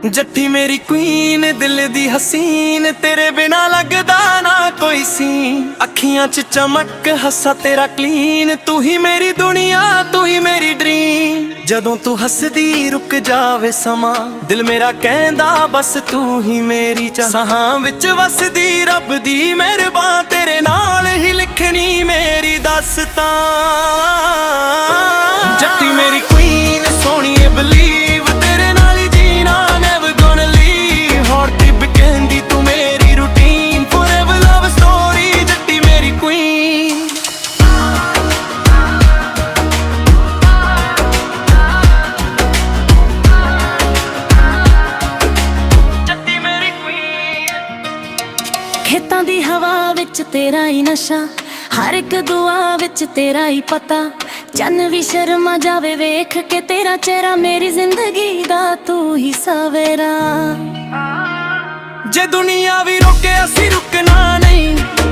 जट्टी मेरी क्वीन दिल दी हसीन, तेरे बिना लगदा ना कोई सीन। अखियां च चमक हसा तेरा क्लीन, तू ही मेरी दुनिया तू ही मेरी ड्रीम। जदों तू हसदी रुक जावे समा, दिल मेरा कहंदा बस तू ही मेरी चाह। साहां विच वसदी रब दी मेहरबान, तेरे नाल ही लिखनी मेरी दास्तां। जट्टी मेरी क्वीन सोहणीए बलीव, तेरे नाल ही जीना never gonna leave. Hot tip कहंदी तू मेरी रूटीन, फॉरएवर लव स्टोरी जट्टी मेरी क्वीन। जट्टी मेरी क्वीन। खेतां दी हवा विच तेरा ही नशा, हर एक दुआ विच तेरा ही पता। चन्न भी शर्मा जावे वेख के तेरा चेहरा, मेरी जिंदगी दा तू ही सवेरा। जे दुनिया भी रोके असी रुकना नहीं,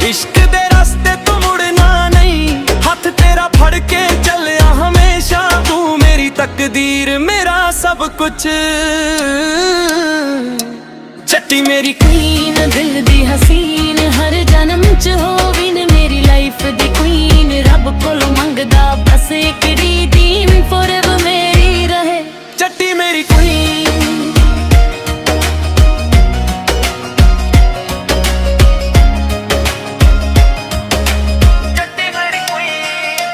इश्क दे रास्ते तो मुड़ना नहीं। हाथ तेरा फड़ के चलिया हमेशा, तू मेरी तकदीर मेरा सब कुछ। जट्टी मेरी क्वीन दिल दी हसीन, हर जन्म च होवी ने मेरी लाइफ दी क्वीन। रब कोलों मंगदा बस एक रीडीम, फॉरएवर मेरी रहे जट्टी मेरी क्वीन। जट्टी मेरी क्वीन।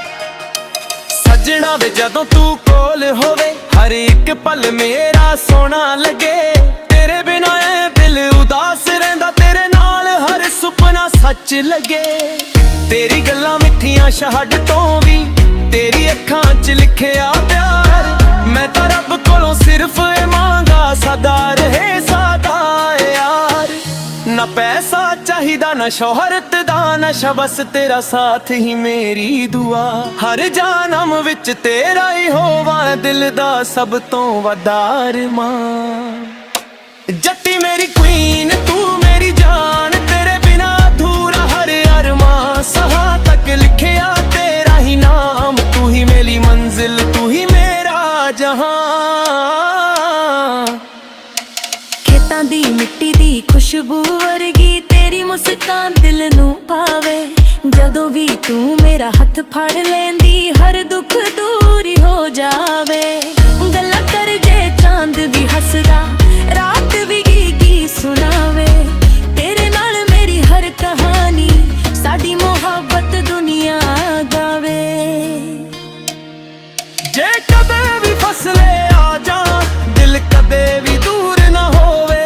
सजना वे जदों तू कोल होवे, हर एक पल मेरा सोना लगे। तेरे बिना ऐ दिल उदास रहिंदा, तेरे नाल हर सुपना सच लगे। तेरी गल्लां मिठियां शहद तो भी, तेरी अखां च लिखिया प्यार। मैं तां रब कोलों सिर्फ ए मांगा, सदा रहे सादा यार। ना पैसा चाहिदा ना शोहरत दा नशा, बस तेरा साथ ही मेरी दुआ। हर जानम विच तेरा ही होवा, दिल दा सब तो वधार मां। जट्टी मेरी क्वीन तू मेरी जान, तेरे बिना अधूरा हर अरमां। सहा तक लिखिया तेरा ही नाम, तू ही मेरी मंजिल तू ही मेरा जहां। खेतां दी मिट्टी दी खुशबू वर्गी, तेरी मुस्कान दिल नू भावे। जदों भी तू मेरा हथ फड़ लेंदी, हर दुख दूर हो जावे। गल्लां कर जे चांद भी हसदा, रात भी गी सुनावे। तेरे नाल मेरी हर कहानी, साडी मोहब्बत दुनिया गावे। जे कदे भी फसले आ जा, दिल कदे भी दूर ना होवे।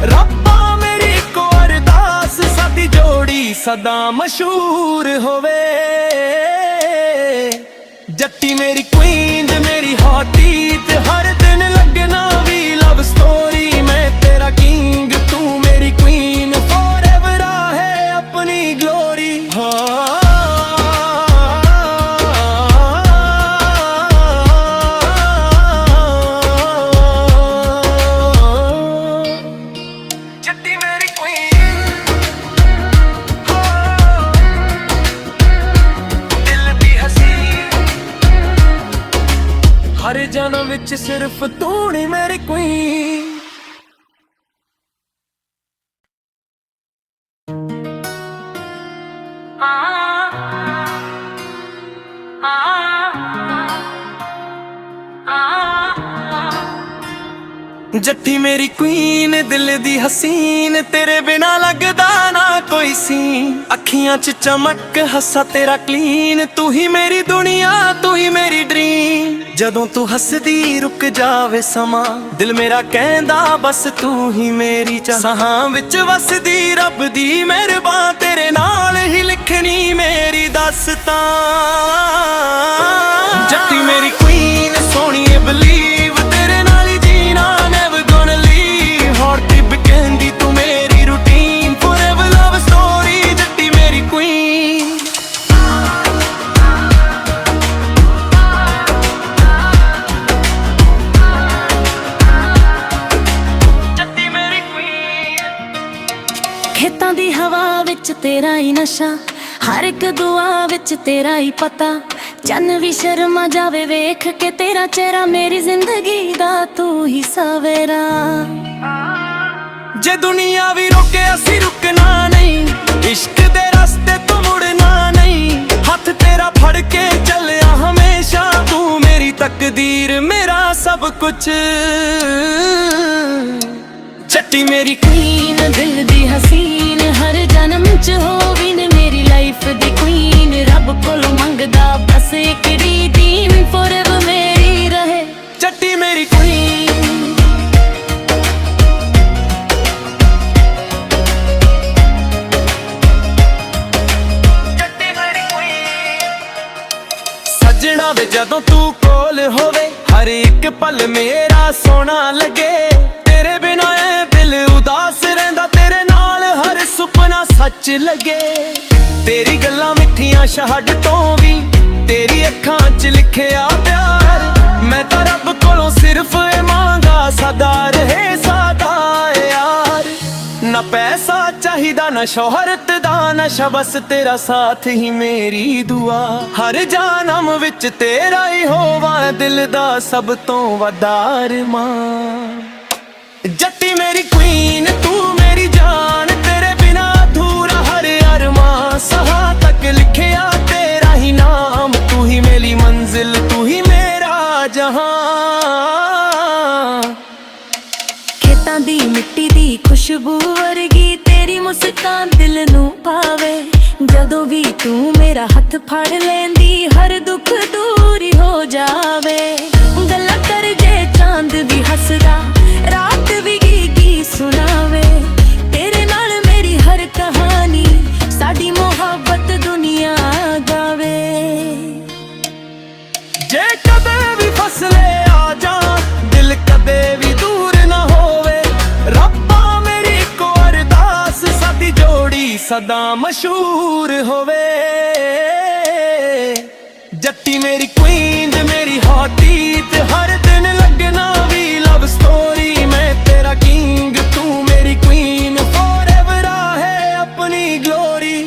रब्बा मेरी को अरदास, साडी जोड़ी सदा मशहूर होवे। जट्टी मेरी क्वीन मेरी हॉटीत, हर दिन लगना भी लव स्टोरी। मैं तेरा किंग तू मेरी क्वीन, फॉरएवर है अपनी ग्लोरी। जट्टी मेरी क्वीन। दिल दी हसीन, हर जन्म विच सिर्फ तू नी मेरी क्वीन। जट्टी मेरी क्वीन दिल दी हसीन, तेरे बिना लगदा ना कोई सीन। अखियां च चमक हसा तेरा क्लीन, तू ही मेरी दुनिया तू ही मेरी ड्रीम। जदों तू हसदी रुक जावे समा, दिल मेरा कहंदा बस तू ही मेरी चाह। साहां विच वसदी रब दी मेहरबान, तेरे नाल ही लिखनी मेरी दास्तां। जट्टी मेरी क्वीन सोहणीए बलीव, तेरे नाल ही जीना never gonna leave. Hot tip कहंदी तू मेरी रूटीन, फॉरएवर लव स्टोरी जट्टी मेरी क्वीन। जट्टी मेरी क्वीन। खेतां दी हवा विच तेरा ही नशा, हर एक दुआ विच तेरा ही पता। चन्न भी शर्मा जावे वेख के तेरा चेहरा, मेरी जिंदगी दा तू ही सवेरा। ਜੇ ਦੁਨੀਆ ਵੀ ਰੋਕੇ ਅਸੀਂ ਰੁਕਣਾ ਨਹੀਂ, ਇਸ਼ਕ ਦੇ ਰਸਤੇ ਤੋਂ ਮੁੜਨਾ ਨਹੀਂ। ਹੱਥ ਤੇਰਾ ਫੜ ਕੇ ਚੱਲਿਆ ਹਮੇਸ਼ਾ, ਤੂੰ ਮੇਰੀ ਤਕਦੀਰ ਮੇਰਾ ਸਭ ਕੁਛ। ਜੱਟੀ ਮੇਰੀ ਕੁਈਨ ਦਿਲ ਦੀ ਹਸੀਨ, ਹਰ ਜਨਮ ਚ ਹੋਵੀ ਨੇ ਮੇਰੀ ਲਾਈਫ ਦੀ ਕੁਈਨ। ਰੱਬ ਕੋਲੋਂ ਮੰਗਦਾ ਬਸ ਇੱਕ ਰੀਦੀਮ, ਫੋਰਐਵਰ ਮੇਰੀ ਰਹੇ ਜੱਟੀ ਮੇਰੀ ਕੁਈਨ। ਜੱਟੀ ਮੇਰੀ ਕੁਈਨ। ਸੱਜਣਾ ਵੇ ਜਦੋਂ ਤੂੰ ਕੋਲ ਹੋਵੇ, ਹਰ ਇੱਕ ਪਲ ਮੇਰਾ ਸੋਹਣਾ ਲੱਗੇ। ਤੇਰੇ ਬਿਨਾਂ ਐ ਦਿਲ ਉਦਾਸ ਰਹਿੰਦਾ, ਤੇਰੇ ਨਾਲ ਹਰ ਸੁਪਨਾ ਸੱਚ ਲੱਗੇ। ਤੇਰੀ ਗੱਲਾਂ ਮਿੱਠੀਆਂ ਸ਼ਹਾਦ ਤੋਂ ਵੀ, ਤੇਰੀ ਅੱਖਾਂ 'ਚ ਲਿਖਿਆ ਪਿਆਰ। ਮੈਂ ਤਾਂ ਰੱਬ ਕੋਲੋਂ ਸਿਰਫ ਇਹ ਮੰਗਾ, ਸਦਾ ਰਹੇ ਸਾਡਾ ਯਾਰ। ਨਾ ਪੈਸਾ ਚਾਹੀਦਾ ਨਾ ਸ਼ੋਹਰਤ ਦਾ ਨਸ਼ਾ, ਬਸ ਤੇਰਾ ਸਾਥ ਹੀ ਮੇਰੀ ਦੁਆ। ਹਰ ਜਨਮ ਵਿੱਚ ਤੇਰਾ ਹੀ ਹੋਵਾਂ, ਦਿਲ ਦਾ ਸਭ ਤੋਂ ਵੱਡਾ ਅਰਮਾਨ। ਜੱਟੀ ਮੇਰੀ ਕੁਈਨ ਤੂੰ ਮੇਰੀ ਜਾਨ, ਤੇਰੇ ਬਿਨਾ ਅਧੂਰਾ ਹਰ ਅਰਮਾਨ। ਸਹਾਂ ਤੱਕ ਲਿਖਿਆ ਤੇਰਾ ਹੀ ਨਾਮ, ਤੂੰ ਹੀ ਮੇਰੀ ਮੰਜ਼ਿਲ, ਤੂੰ ਹੀ ਮੇਰਾ ਜਹਾਂ। ਖੇਤਾਂ ਦੀ ਮਿੱਟੀ ਦੀ ਖੁਸ਼ਬੂ ਵਰਗੀ ਤੇਰੀ ਮੁਸਕਾਨ ਦਿਲ ਨੂੰ ਭਾਵੇ। ਜਦੋਂ ਵੀ ਤੂੰ ਮੇਰਾ ਹੱਥ ਫੜ ਲੈਂਦੀ, ਹਰ ਦੁੱਖ ਦੂਰ ਹੋ ਜਾਵੇ। ਗੱਲਾਂ ਕਰ ਜੇ ਚਾਂਦ ਵੀ ਹੱਸਦਾ, ਰਾਤ ਵੀ ਗੀ ਸੁਣਾਵੇ। ਤੇਰੇ ਨਾਲ ਮੇਰੀ ਹਰ ਕਹਾਣੀ, ਸਾਡੀ ਮੁਹੱਬਤ ਦੁਨੀਆ ਗਾਵੇ। ਜੇ ਕਦੇ ਵੀ ਫਸਲੇ ਆ ਜਾ, ਦਿਲ ਕਦੇ ਵੀ ਦੂਰ ਨਾ ਹੋਵੇ। ਰੱਬਾ ਮੇਰੀ ਇੱਕੋ ਅਰਦਾਸ, ਸਾਡੀ ਜੋੜੀ ਸਦਾ ਮਸ਼ਹੂਰ ਹੋਵੇ। ਜੱਟੀ ਮੇਰੀ ਕੁਈਨ ਮੇਰੀ ਹਾਟੀ, ਤੇ ਹਰ ਦਿਨ ਲੱਗਣਾ ਵੀ ਲਵ ਸਟੋਰੀ। ਮੈਂ ਤੇਰਾ ਕਿੰਗ ਤੂੰ ਮੇਰੀ ਕੁਈਨ, ਫੋਰਐਵਰ ਹੈ ਆਪਣੀ ਗਲੋਰੀ।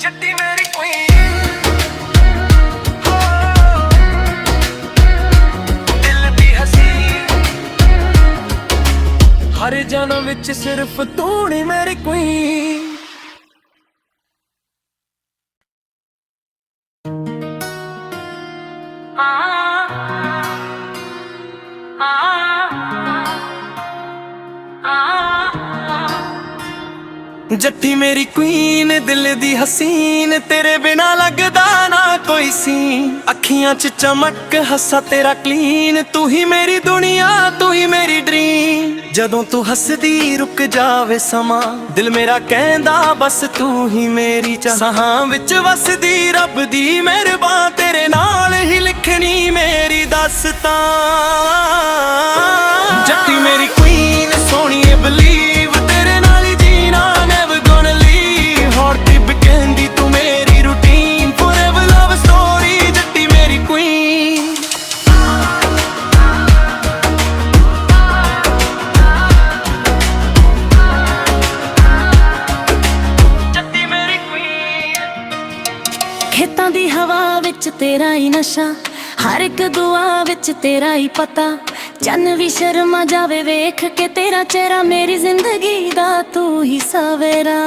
ਜੱਟੀ ਮੇਰੀ ਕੁਈਨ, ਦਿਲ ਦੀ ਹਸੀਨ। ਹਰ ਜਨਮ ਵਿੱਚ ਸਿਰਫ ਤੂੰ ਨੀ ਮੇਰੀ ਕੁਈਨ। ਜੱਟੀ ਮੇਰੀ ਕੁਈਨ ਦਿਲ ਦੀ ਹਸੀਨ, ਤੇਰੇ ਬਿਨਾ ਲੱਗਦਾ ਨਾ ਕੋਈ ਸੀਨ। ਅੱਖੀਆਂ 'ਚ ਚਮਕ ਹੱਸਾ ਤੇਰਾ ਕਲੀਨ, ਤੂੰ ਹੀ ਮੇਰੀ ਦੁਨੀਆ ਤੂੰ ਹੀ ਮੇਰੀ ਡ੍ਰੀਮ। ਜਦੋਂ ਤੂੰ ਹੱਸਦੀ ਰੁਕ ਜਾਵੇ ਸਮਾਂ, ਦਿਲ ਮੇਰਾ ਕਹਿੰਦਾ ਬਸ ਤੂੰ ਹੀ ਮੇਰੀ ਚਾਹ। ਸਾਹਾਂ ਵਿੱਚ ਵਸਦੀ ਰੱਬ ਦੀ ਮਿਹਰਬਾਨ, ਤੇਰੇ ਨਾਲ ਹੀ ਲਿਖਣੀ ਮੇਰੀ ਦਾਸਤਾਂ। ਜੱਟੀ ਮੇਰੀ ਕੁਈਨ ਸੋਹਣੀਏ ਬਲੀਵ, ਤੇਰੇ ਨਾਲ ਹੀ ਜੀਣਾ never gonna leave। Hot tip ਕਹਿੰਦੀ ਤੂੰ ਮੇਰੀ ਰੂਟੀਨ, forever love story। ਜੱਟੀ ਮੇਰੀ ਕੁਈਨ। ਜੱਟੀ ਮੇਰੀ ਕੁਈਨ। ਖੇਤਾਂ ਦੀ ਹਵਾ ਵਿੱਚ ਤੇਰਾ ਹੀ ਨਸ਼ਾ, ਹਰ ਇੱਕ ਦੁਆ ਵਿੱਚ ਤੇਰਾ ਹੀ ਪਤਾ। ਚੰਨ ਵੀ ਸ਼ਰਮਾ ਜਾਵੇ ਵੇਖ ਕੇ ਤੇਰਾ ਚਿਹਰਾ, ਮੇਰੀ ਜ਼ਿੰਦਗੀ ਦਾ ਤੂੰ ਹੀ ਸਵੇਰਾ।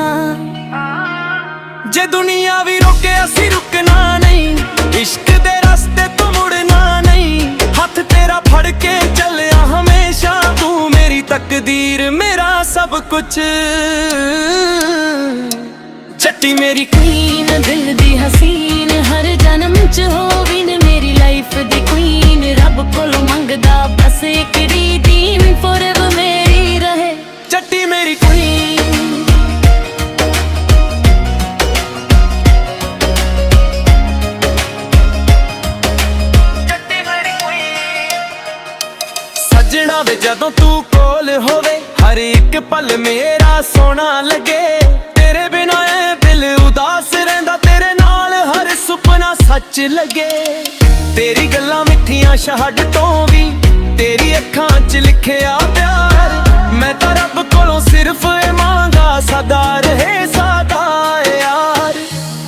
ਜੇ ਦੁਨੀਆ ਵੀ ਰੋਕੇ ਅਸੀਂ ਰੁਕਣਾ ਨਹੀਂ, ਇਸ਼ਕ ਦੇ ਰਸਤੇ ਤੋਂ ਮੁੜਨਾ ਨਹੀਂ। ਹੱਥ ਤੇਰਾ ਫੜ ਕੇ ਚੱਲਿਆ ਹਮੇਸ਼ਾ, ਤੂੰ ਮੇਰੀ ਤਕਦੀਰ ਮੇਰਾ ਸਭ ਕੁਛ। ਜੱਟੀ ਮੇਰੀ ਕੁਈਨ ਦਿਲ ਦੀ ਹਸੀਨ, ਹਰ ਜਨਮ ਚ ਹੋਵੀ ਨੇ ਮੇਰੀ ਲਾਈਫ ਦੀ ਕੁਈਨ। ਰੱਬ ਕੋਲੋਂ ਮੰਗਦਾ ਬਸ ਇੱਕ ਰੀਦੀਮ, ਫੋਰਐਵਰ ਮੇਰੀ ਰਹੇ ਜੱਟੀ ਮੇਰੀ ਕੁਈਨ। ਜੱਟੀ ਮੇਰੀ ਕੁਈਨ। ਸੱਜਣਾ ਵੇ ਜਦੋਂ ਤੂੰ ਕੋਲ ਹੋਵੇ, ਹਰ ਇੱਕ ਪਲ ਮੇਰਾ ਸੋਹਣਾ ਲੱਗੇ। ਤੇਰੇ ਬਿਨਾਂ ਐ ਦਿਲ ਉਦਾਸ ਰਹਿੰਦਾ, ਤੇਰੇ ਨਾਲ ਹਰ ਸੁਪਨਾ ਸੱਚ ਲੱਗੇ। ਤੇਰੀ ਗੱਲਾਂ ਮਿੱਠੀਆਂ ਸ਼ਹਾਦ ਤੋਂ ਵੀ, ਤੇਰੀ ਅੱਖਾਂ 'ਚ ਲਿਖਿਆ ਪਿਆਰ। ਮੈਂ ਤਾਂ ਰੱਬ ਕੋਲੋਂ ਸਿਰਫ ਇਹ ਮੰਗਾ, ਸਦਾ ਰਹੇ ਸਾਡਾ ਯਾਰ।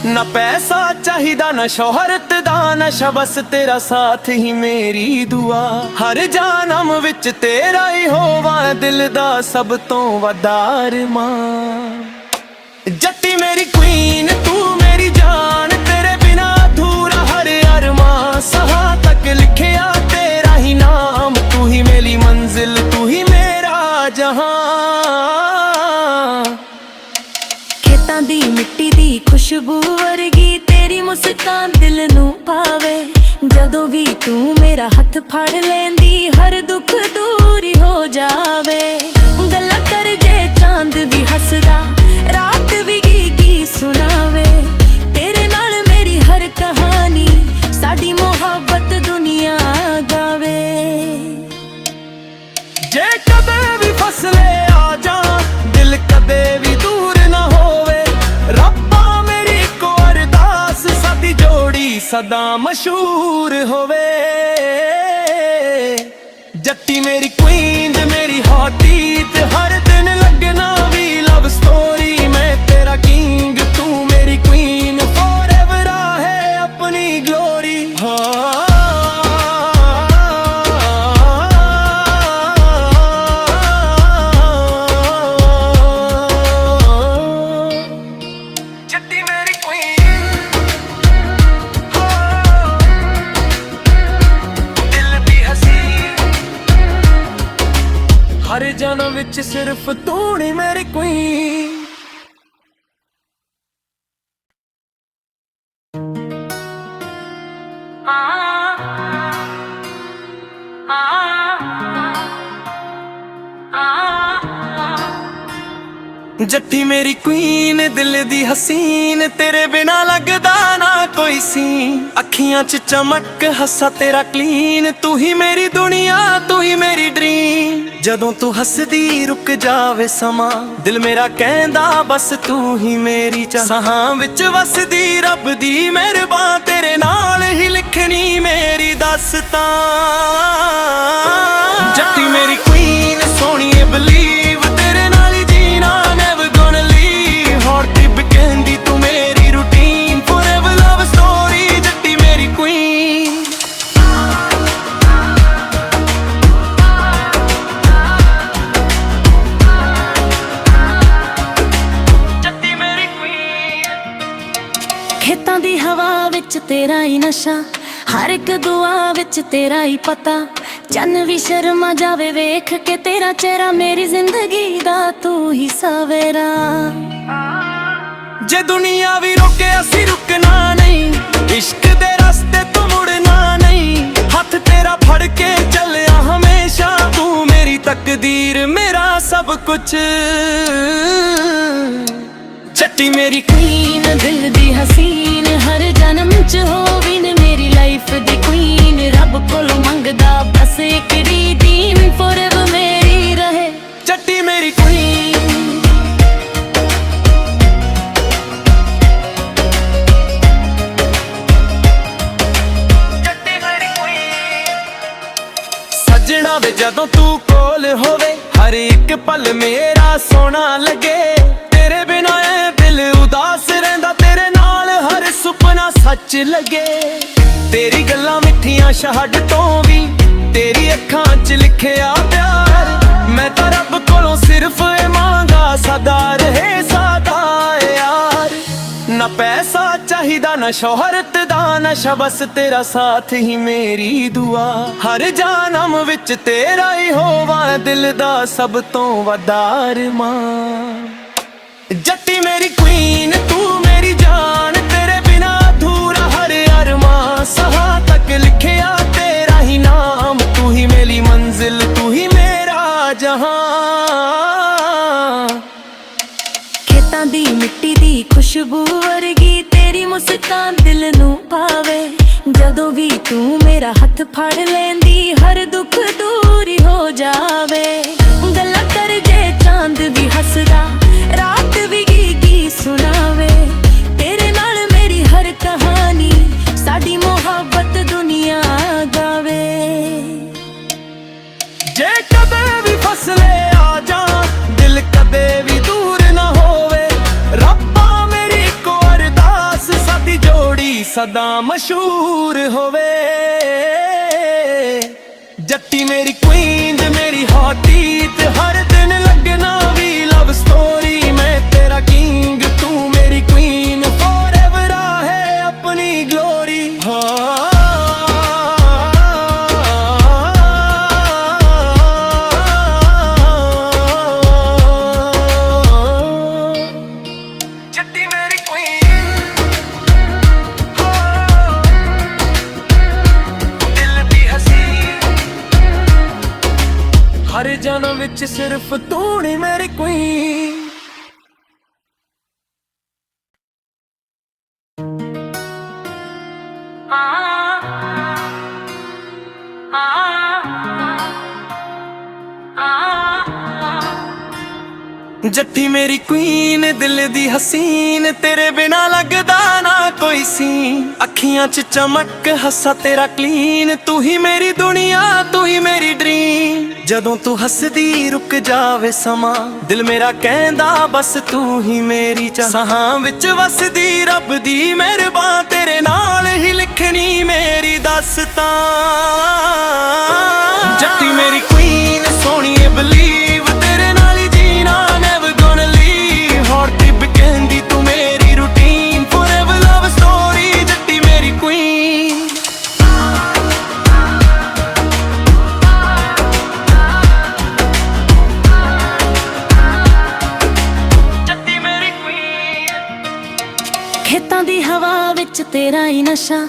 ਨਾ ਪੈਸਾ ਚਾਹੀਦਾ ਨਾ ਸ਼ੋਹਰਤ ਦਾ ਨਸ਼ਾ, ਬਸ ਤੇਰਾ ਸਾਥ ਹੀ ਮੇਰੀ ਦੁਆ। ਹਰ ਜਨਮ ਵਿੱਚ ਤੇਰਾ ਹੀ ਹੋਵਾਂ, ਦਿਲ ਦਾ ਸਭ ਤੋਂ ਵੱਡਾ ਅਰਮਾਨ। ਜੱਟੀ ਮੇਰੀ ਕੁਈਨ ਤੂੰ ਮੇਰੀ ਜਾਨ, ਤੇਰੇ ਬਿਨਾ ਅਧੂਰਾ ਹਰ ਅਰਮਾਨ। ਸਹਾਂ ਤੱਕ ਲਿਖਿਆ ਤੇਰਾ ਹੀ ਨਾਮ, ਤੂੰ ਹੀ ਮੇਰੀ ਮੰਜ਼ਿਲ, ਤੂੰ ਹੀ ਮੇਰਾ ਜਹਾਂ। ਖੇਤਾਂ ਦੀ ਮਿੱਟੀ ਦੀ ਖੁਸ਼ਬੂ ਵਰਗੀ ਤੇਰੀ ਮੁਸਕਾਨ ਦਿਲ ਨੂੰ ਭਾਵੇ। ਜਦੋਂ ਵੀ ਤੂੰ ਮੇਰਾ ਹੱਥ ਫੜ ਲੈਂਦੀ, ਹਰ ਦੁੱਖ ਦੂਰ ਹੋ ਜਾਵੇ। ਗੱਲਾਂ ਕਰ ਜੇ ਚਾਂਦ ਵੀ ਹੱਸਦਾ, ਰਾਤ ਵੀ ਕੀ ਸੁਣਾਵੇ। ਤੇਰੇ ਨਾਲ ਮੇਰੀ ਹਰ ਕਹਾਣੀ, ਸਾਡੀ ਮੁਹੱਬਤ ਦੁਨੀਆ ਗਾਵੇ। ਜੇ ਕਦੇ ਵੀ ਫਸਲੇ ਆ ਜਾ, ਦਿਲ ਕਦੇ ਵੀ ਦੂਰ ਨਾ ਹੋਵੇ। ਰੱਬਾ ਮੇਰੀ ਇੱਕੋ ਅਰਦਾਸ, ਸਾਡੀ ਜੋੜੀ ਸਦਾ ਮਸ਼ਹੂਰ ਹੋਵੇ। ਜੱਟੀ ਮੇਰੀ ਕੁਈਨ ਮੇਰੀ ਹੌਟੀ, ਤੇ ਹਰ ਦਿਨ ਲੱਗਣਾ ਵੀ ਲਵ ਸਟੋਰੀ। ਮੈਂ ਤੇਰਾ ਕਿੰਗ ਤੂੰ ਮੇਰੀ ਕੁਈਨ, ਫੋਰਐਵਰ ਹੈ ਆਪਣੀ ਗਲੋਰੀ। ਜੱਟੀ ਮੇਰੀ ਕੁਈਨ, ਦਿਲ ਦੀ ਹਸੀਨ। ਹਰ ਜਨਮ ਵਿੱਚ ਸਿਰਫ ਤੂੰ ਨੀ ਮੇਰੀ ਕੁਈਨ। ਜੱਟੀ ਮੇਰੀ ਕੁਈਨ ਦਿਲ ਦੀ ਹਸੀਨ, ਤੇਰੇ ਬਿਨਾ ਲੱਗਦਾ ਨਾ ਕੋਈ ਸੀਨ। ਅੱਖੀਆਂ 'ਚ ਚਮਕ ਹੱਸਾ ਤੇਰਾ ਕਲੀਨ, ਤੂੰ ਹੀ ਮੇਰੀ ਦੁਨੀਆ ਤੂੰ ਹੀ ਮੇਰੀ ਡਰੀਮ। ਜਦੋਂ ਤੂੰ ਹੱਸਦੀ ਰੁਕ ਜਾਵੇ ਸਮਾਂ, ਦਿਲ ਮੇਰਾ ਕਹਿੰਦਾ ਬਸ ਤੂੰ ਹੀ ਮੇਰੀ ਚਾਹ। ਸਾਹਾਂ ਵਿੱਚ ਵਸਦੀ ਰੱਬ ਦੀ ਮਿਹਰਬਾਨ, ਤੇਰੇ ਨਾਲ ਹੀ ਲਿਖਣੀ ਮੇਰੀ ਦਾਸਤਾਂ। ਜੱਟੀ ਮੇਰੀ ਕੁਈਨ ਸੋਹਣੀਏ ਬਲੀਵ, ਤੇਰੇ ਨਾਲ ਹੀ ਜੀਣਾ never gonna leave। Hot tip ਕਹਿੰਦੀ ਤੂੰ ਮੇਰੀ ਰੂਟੀਨ, forever love story। ਜੱਟੀ ਮੇਰੀ ਕੁਈਨ, ਜੱਟੀ ਮੇਰੀ ਕੁਈਨ। ਖੇਤਾਂ ਦੀ ਹਵਾ ਵਿੱਚ ਤੇਰਾ ਹੀ ਨਸ਼ਾ, ਹਰ ਇੱਕ ਦੁਆ ਵਿੱਚ ਤੇਰਾ ਹੀ ਪਤਾ। ਚੰਨ ਵੀ ਸ਼ਰਮਾ ਜਾਵੇ ਵੇਖ ਕੇ ਤੇਰਾ ਚਿਹਰਾ, ਮੇਰੀ ਜ਼ਿੰਦਗੀ ਦਾ ਤੂੰ ਹੀ ਸਵੇਰਾ। ਜੇ ਦੁਨੀਆ ਵੀ ਰੋਕੇ ਅਸੀਂ ਰੁਕਣਾ ਨਹੀਂ, ਇਸ਼ਕ ਦੇ ਰਸਤੇ ਤੋਂ ਮੁੜਨਾ ਨਹੀਂ। ਹੱਥ ਤੇਰਾ ਫੜ ਕੇ ਚੱਲਿਆ ਹਮੇਸ਼ਾ, ਤੂੰ ਮੇਰੀ ਤਕਦੀਰ ਮੇਰਾ ਸਭ ਕੁਛ। ਜੱਟੀ ਮੇਰੀ ਕੁਈਨ ਦਿਲ ਦੀ ਹਸੀਨ, ਹਰ ਜਨਮ ਚ ਹੋਵੀ ਨੇ ਮੇਰੀ ਲਾਈਫ ਦੀ ਕੁਈਨ। ਰੱਬ ਕੋਲੋਂ ਮੰਗਦਾ ਬਸ ਇੱਕ ਰੀਦੀਮ, forever ਮੇਰੀ ਰਹੇ ਜੱਟੀ ਮੇਰੀ ਕੁਈਨ। ਜੱਟੀ ਮੇਰੀ ਕੁਈਨ। ਸੱਜਣਾ ਵੇ ਜਦੋਂ ਤੂੰ ਕੋਲ ਹੋਵੇ, ਹਰ ਇੱਕ ਪਲ ਮੇਰਾ ਸੋਹਣਾ ਲੱਗੇ। ਤੇਰੇ ਬਿਨਾਂ ਐ ਦਿਲ ਉਦਾਸ ਰਹਿੰਦਾ, ਤੇਰੇ ਨਾਲ ਹਰ ਸੁਪਨਾ ਸੱਚ ਲੱਗੇ। ਤੇਰੀ ਗੱਲਾਂ ਮਿੱਠੀਆਂ ਸ਼ਹਾਦ ਤੋਂ ਵੀ, ਤੇਰੀ ਅੱਖਾਂ 'ਚ ਲਿਖਿਆ ਪਿਆਰ। ਮੈਂ ਤਾਂ ਰੱਬ ਕੋਲੋਂ ਸਿਰਫ ਇਹ ਮੰਗਾ, ਸਦਾ ਰਹੇ ਸਾਡਾ ਯਾਰ। ਨਾ ਪੈਸਾ ਚਾਹੀਦਾ ਨਾ ਸ਼ੋਹਰਤ ਦਾ ਨਸ਼ਾ, ਬਸ ਤੇਰਾ ਸਾਥ ਹੀ ਮੇਰੀ ਦੁਆ। ਹਰ ਜਨਮ ਵਿੱਚ ਤੇਰਾ ਹੀ ਹੋਵਾਂ, ਦਿਲ ਦਾ ਸਭ ਤੋਂ ਵੱਡਾ ਅਰਮਾਨ। ਜੱਟੀ ਮੇਰੀ ਕੁਈਨ ਤੂੰ ਮੇਰੀ ਜਾਨ, ਤੇਰੇ ਬਿਨਾ ਅਧੂਰਾ ਹਰ ਅਰਮਾਨ। ਸਹਾਂ ਤੱਕ ਲਿਖਿਆ ਤੇਰਾ ਹੀ ਨਾਮ, ਤੂੰ ਹੀ ਮੇਰੀ ਮੰਜ਼ਿਲ, ਤੂੰ ਹੀ ਮੇਰਾ ਜਹਾਂ। ਖੇਤਾਂ ਦੀ ਮਿੱਟੀ ਦੀ ਖੁਸ਼ਬੂ ਵਰਗੀ ਤੇਰੀ ਮੁਸਕਾਨ ਦਿਲ ਨੂੰ ਭਾਵੇ। ਜਦੋਂ ਵੀ ਤੂੰ ਮੇਰਾ ਹੱਥ ਫੜ ਲੈਂਦੀ, ਹਰ ਦੁੱਖ ਦੂਰ ਹੋ ਜਾਵੇ। ਗੱਲਾਂ ਕਰ ਜੇ ਚਾਂਦ ਵੀ ਹੱਸਦਾ, ਰਾਤ ਵੀ ਕੀ ਸੁਣਾਵੇ। ਤੇਰੇ ਨਾਲ ਮੇਰੀ ਹਰ ਕਹਾਣੀ, ਸਾਡੀ ਮੁਹੱਬਤ ਦੁਨੀਆ ਗਾਵੇ। ਜੇ ਕਦੇ ਵੀ ਫਸਲੇ ਆ ਜਾ, ਦਿਲ ਕਦੇ ਵੀ ਦੂਰ ਨਾ ਹੋਵੇ। ਰੱਬਾ ਮੇਰੀ ਇੱਕੋ ਅਰਦਾਸ, ਸਦਾ ਮਸ਼ਹੂਰ ਹੋਵੇ। ਜੱਟੀ ਮੇਰੀ ਕੁਈਨ ਤੇ ਮੇਰੀ ਹੌਟੀ ਤੇ ਹਰ ਦਿਨ ਲੱਗਣਾ ਵੀ ਲਵ ਸਟੋਰੀ। ਮੈਂ ਤੇਰਾ ਕਿੰਗ ਤੂੰ ਮੇਰੀ ਕੁਈਨ ਫੋਰਐਵਰ ਹੈ ਆਪਣੀ ਗਲੋਰੀ। ਜੱਟੀ ਮੇਰੀ ਕੁਈਨ ਹਰ ਜਨਮ ਵਿੱਚ ਸਿਰਫ ਤੂੰ ਨੀ ਮੇਰੀ ਕੁਈਨ। ਜੱਟੀ ਮੇਰੀ ਕੁਈਨ ਦਿਲ ਦੀ ਹਸੀਨ ਤੇਰੇ ਬਿਨਾ ਲੱਗਦਾ ਨਾ ਕੋਈ ਸੀਨ। ਅੱਖੀਆਂ 'ਚ ਚਮਕ ਹੱਸਾ ਤੇਰਾ ਕਲੀਨ ਤੂੰ ਹੀ ਮੇਰੀ ਦੁਨੀਆ ਤੂੰ ਹੀ ਮੇਰੀ ਡ੍ਰੀਮ। ਜਦੋਂ ਤੂੰ ਹੱਸਦੀ ਰੁਕ ਜਾਵੇ ਸਮਾਂ ਦਿਲ ਮੇਰਾ ਕਹਿੰਦਾ ਬਸ ਤੂੰ ਹੀ ਮੇਰੀ ਚਾਹ। ਸਾਹਾਂ ਵਿੱਚ ਵਸਦੀ ਰੱਬ ਦੀ ਮਿਹਰਬਾਨ ਤੇਰੇ ਨਾਲ ਹੀ ਲਿਖਣੀ ਮੇਰੀ ਦਾਸਤਾਂ। ਜੱਟੀ ਮੇਰੀ ਕੁਈਨ ਸੋਹਣੀਏ ਬਲੀਵ ਤੇਰੇ ਨਾਲ ਹੀ ਜੀਣਾ never gonna leave। Hot tip ਕਹਿੰਦੀ ਤੂੰ ਮੇਰੀ ਰੂਟੀਨ forever love story। ਜੱਟੀ ਮੇਰੀ ਕੁਈਨ ਜੱਟੀ ਮੇਰੀ ਕੁਈਨ। ਖੇਤਾਂ ਦੀ ਹਵਾ ਵਿੱਚ ਤੇਰਾ ਹੀ ਨਸ਼ਾ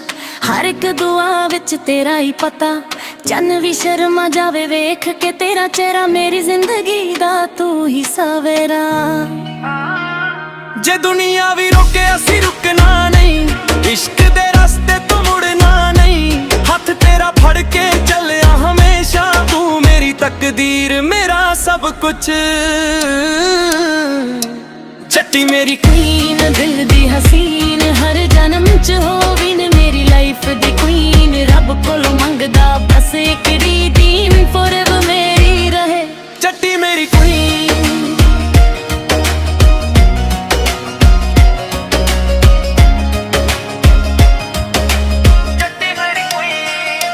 ਹਰ ਇੱਕ ਦੁਆ ਵਿੱਚ ਤੇਰਾ ਹੀ ਪਤਾ। ਚੰਨ ਵੀ ਸ਼ਰਮਾ ਜਾਵੇ ਵੇਖ ਕੇ ਤੇਰਾ ਚਿਹਰਾ ਮੇਰੀ ਜ਼ਿੰਦਗੀ ਦਾ ਤੂੰ ਹੀ ਸਵੇਰਾ। ਜੇ ਦੁਨੀਆ ਵੀ ਰੋਕੇ ਅਸੀਂ ਰੁਕਣਾ ਨਹੀਂ ਇਸ਼ਕ ਦੇ ਰਸਤੇ ਤੋਂ ਮੁੜਨਾ ਨਹੀਂ। ਹੱਥ ਤੇਰਾ ਫੜ ਕੇ ਚੱਲਿਆ ਹਮੇਸ਼ਾ ਤੂੰ ਮੇਰੀ ਤਕਦੀਰ ਮੇਰਾ ਸਭ ਕੁਝ। ਜੱਟੀ ਮੇਰੀ ਕੁਈਨ ਦਿਲ ਦੀ ਹਸੀਨ ਹਰ ਜਨਮ ਚ ਹੋਵੀ ਨੇ ਮੇਰੀ ਲਾਈਫ ਦੀ ਕੁਈਨ। ਰੱਬ ਕੋਲੋਂ ਮੰਗਦਾ ਬਸ ਇੱਕ ਰੀਡੀਮ forever ਮੇਰੀ ਰਹੇ ਜੱਟੀ ਮੇਰੀ ਕੁਈਨ। ਜੱਟੀ ਮੇਰੀ ਕੁਈਨ।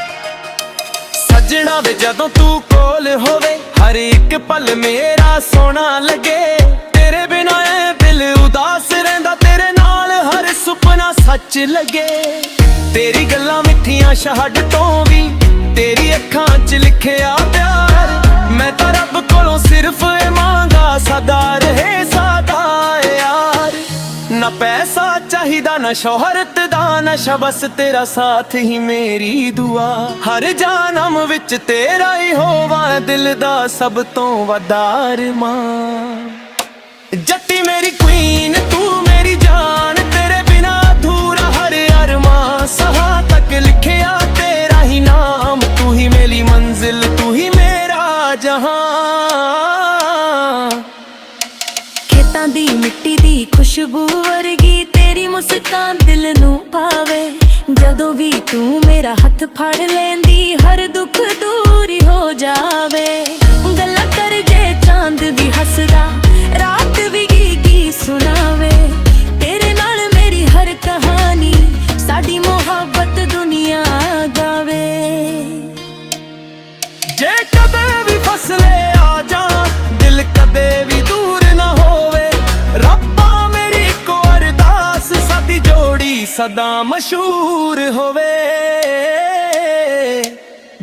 ਸੱਜਣਾ ਵੇ ਜਦੋਂ ਤੂੰ ਕੋਲ ਹੋਵੇ ਹਰ ਇੱਕ ਪਲ ਮੇਰਾ ਸੋਹਣਾ ਲੱਗੇ। ਤੇਰੇ ਬਿਨਾਂ ਐ ਦਿਲ ਉਦਾਸ ਰਹਿੰਦਾ ਤੇਰੇ ਨਾਲ ਹਰ ਸੁਪਨਾ ਸੱਚ ਲੱਗੇ। ਤੇਰੀ ਗੱਲਾਂ ਮਿੱਠੀਆਂ ਸ਼ਹਾਦ ਤੋਂ ਵੀ ਤੇਰੀ ਅੱਖਾਂ 'ਚ ਲਿਖਿਆ ਪਿਆਰ। ਮੈਂ ਤਾਂ ਰੱਬ ਕੋਲੋਂ ਸਿਰਫ ਇਹ ਮੰਗਾ ਸਦਾ ਰਹੇ ਸਾਡਾ ਯਾਰ। ਨਾ ਪੈਸਾ ਚਾਹੀਦਾ ਨਾ ਸ਼ੋਹਰਤ ਦਾ ਨਸ਼ਾ ਬਸ ਤੇਰਾ ਸਾਥ ਹੀ ਮੇਰੀ ਦੁਆ। ਹਰ ਜਨਮ ਵਿੱਚ ਤੇਰਾ ਹੀ ਹੋਵਾਂ ਦਿਲ ਦਾ ਸਭ ਤੋਂ ਵੱਡਾ ਅਰਮਾਨ। ਜੱਟੀ ਮੇਰੀ ਕੁਈਨ ਤੂੰ ਮੇਰੀ ਜਾਨ ਤੇਰੇ ਬਿਨਾ ਅਧੂਰਾ ਹਰ ਅਰਮਾਨ। ਸਹਾਂ ਤੱਕ ਲਿਖਿਆ ਤੇਰਾ ਹੀ ਨਾਮ ਤੂੰ ਹੀ ਮੇਰੀ ਮੰਜ਼ਿਲ ਤੂੰ ਹੀ ਮੇਰਾ ਜਹਾਂ। ਖੇਤਾਂ ਦੀ ਮਿੱਟੀ ਦੀ ਖੁਸ਼ਬੂ ਵਰਗੀ ਤੇਰੀ ਮੁਸਕਾਨ ਦਿਲ ਨੂੰ ਭਾਵੇ। ਜਦੋਂ ਵੀ ਤੂੰ ਮੇਰਾ ਹੱਥ ਫੜ ਲੈਂਦੀ ਹਰ ਦੁੱਖ ਦੂਰ ਹੋ ਜਾਵੇ। ਗੱਲਾਂ ਕਰ ਜੇ ਚਾਂਦ ਵੀ ਹੱਸਦਾ ਰਾਤ ਵੀ ਗੀ ਸੁਣਾਵੇ। ਤੇਰੇ ਨਾਲ ਮੇਰੀ ਹਰ ਕਹਾਣੀ ਸਾਡੀ ਮੁਹੱਬਤ ਦੁਨੀਆ ਗਾਵੇ। ਜੇ ਕਦੇ ਵੀ ਫਸਲੇ ਆ ਜਾ ਦਿਲ ਕਦੇ ਵੀ ਦੂਰ ਨਾ ਹੋਵੇ। ਰੱਬਾ ਮੇਰੀ ਇੱਕੋ ਅਰਦਾਸ ਸਾਡੀ ਜੋੜੀ ਸਦਾ ਮਸ਼ਹੂਰ ਹੋਵੇ।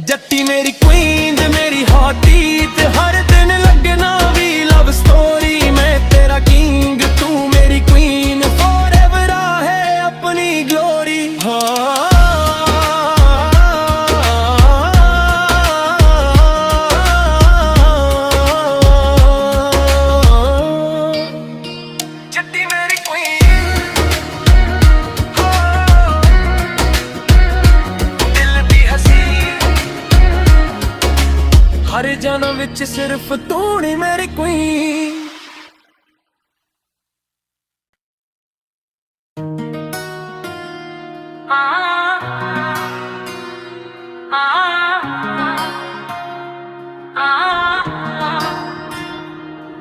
ਜੱਟੀ ਮੇਰੀ ਕੁਈਨ ਤੇ ਮੇਰੀ ਹੌਟੀ ਤੇ ਹਰ ਦਿਨ ਲੱਗਣਾ ਵੀ ਲਵ ਸਟੋਰੀ। ਮੈਂ ਤੇਰਾ ਕਿੰਗ ਤੂੰ ਮੇਰੀ ਕੁਈਨ ਫੋਰਐਵਰ ਹੈ ਆਪਣੀ ਗਲੋਰੀ। ਜੱਟੀ ਮੇਰੀ ਕੁਈਨ ਦਿਲ ਦੀ ਹਸੀਨ ਹਰ ਜਨਮ ਵਿੱਚ ਸਿਰਫ ਤੂੰ ਨੀ ਮੇਰੀ ਕੁਈਨ।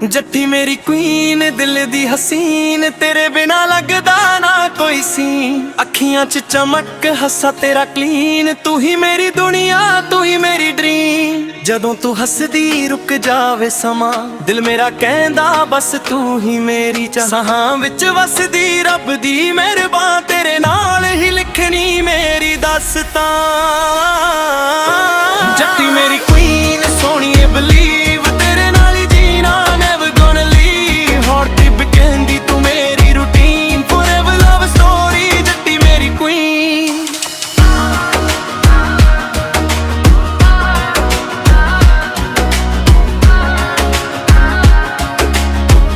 ਜੱਟੀ ਮੇਰੀ ਕੁਈਨ ਦਿਲ ਦੀ ਹਸੀਨ ਤੇਰੇ ਬਿਨਾ ਲੱਗਦਾ ਨਾ ਕੋਈ ਸੀਨ ਅੱਖੀਆਂ 'ਚ ਚਮਕ ਹੱਸਾ ਤੇਰਾ ਕਲੀਨ ਤੂੰ ਹੀ ਮੇਰੀ ਦੁਨੀਆ ਤੂੰ ਹੀ ਮੇਰੀ ਡ੍ਰੀਮ ਜਦੋਂ ਤੂੰ ਹੱਸਦੀ ਰੁਕ ਜਾਵੇ ਸਮਾਂ ਦਿਲ ਮੇਰਾ ਕਹਿੰਦਾ ਬਸ ਤੂੰ ਹੀ ਮੇਰੀ ਚਾਹ ਸਾਹਾਂ ਵਿੱਚ ਵਸਦੀ ਰੱਬ ਦੀ ਮਿਹਰਬਾਨ ਤੇਰੇ ਨਾਲ ਹੀ ਲਿਖਣੀ ਮੇਰੀ ਦਾਸਤਾਂ ਜੱਟੀ ਮੇਰੀ ਕੁਈਨ ਸੋਹਣੀਏ ਬਲੀਵ ਤੇਰੇ ਨਾਲ ਹੀ ਜੀਣਾ never gonna leave heart ਤੇ ਬਿਕੈਂਦੀ ਤੂੰ ਮੇਰੀ ਰੂਟੀਨ forever love story ਜੱਟੀ ਮੇਰੀ ਕੁਈਨ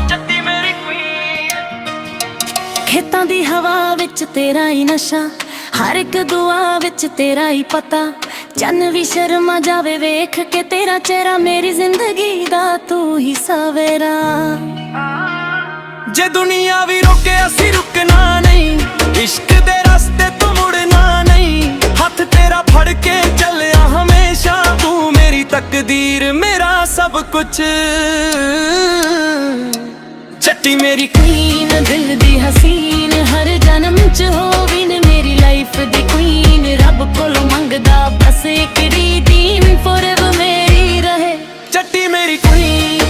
ਜੱਟੀ ਮੇਰੀ ਕੁਈਨ ਖੇਤਾਂ ਦੀ ਹਵਾ ਵਿੱਚ ਤੇਰਾ ਹੀ ਨਸ਼ਾ ਹਰ ਇੱਕ ਦੁਆ ਵਿੱਚ ਤੇਰਾ ਹੀ ਪਤਾ ਚੰਨ ਵੀ ਸ਼ਰਮਾ ਜਾਵੇ ਵੇਖ ਕੇ ਤੇਰਾ ਚਿਹਰਾ ਮੇਰੀ ਜ਼ਿੰਦਗੀ ਦਾ ਤੂੰ ਹੀ ਸਵੇਰਾ ਜੇ ਦੁਨੀਆ ਵੀ ਰੋਕੇ ਅਸੀਂ ਰੁਕਣਾ ਨਹੀਂ ਇਸ਼ਕ ਦੇ ਰਸਤੇ ਤੋਂ ਮੁੜਨਾ ਨਹੀਂ ਹੱਥ ਤੇਰਾ ਫੜ ਕੇ ਚੱਲਿਆ ਹਮੇਸ਼ਾ ਤੂੰ ਮੇਰੀ ਤਕਦੀਰ ਮੇਰਾ ਸਭ ਕੁਝ ਜੱਟੀ ਮੇਰੀ ਕੁਈਨ ਦਿਲ ਦੀ ਹਸੀਨ ਹਰ ਜਨਮ ਚ ਹੋਵੀਂ ਮੇਰੀ ਲਾਈਫ ਦੀ ਕੁਈਨ ਰੱਬ ਕੋਲੋਂ ਮੰਗਦਾ ਬਸ ਇੱਕ ਰੀਦੀਮ forever ਮੇਰੀ ਰਹੇ ਜੱਟੀ ਮੇਰੀ ਕੁਈਨ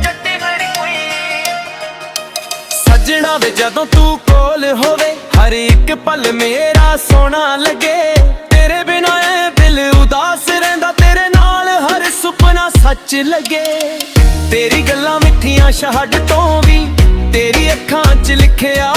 ਜੱਟੀ ਮੇਰੀ ਕੁਈਨ ਸੱਜਣਾ ਵੇ ਜਦੋਂ ਤੂੰ ਕੋਲ ਹੋਵੇ ਹਰ ਇੱਕ ਪਲ ਮੇਰਾ ਸੋਹਣਾ ਲੱਗੇ ਤੇਰੇ ਬਿਨਾਂ ਐ ਦਿਲ ਉਦਾਸ ਰਹਿੰਦਾ ਤੇਰੇ ਨਾਲ ਹਰ ਸੁਪਨਾ ਸੱਚ ਲੱਗੇ ਤੇਰੀ ਗੱਲਾਂ ਮਿੱਠੀਆਂ ਸ਼ਹਾਦ ਤੋਂ ਵੀ ਤੇਰੀ ਅੱਖਾਂ 'ਚ ਲਿਖਿਆ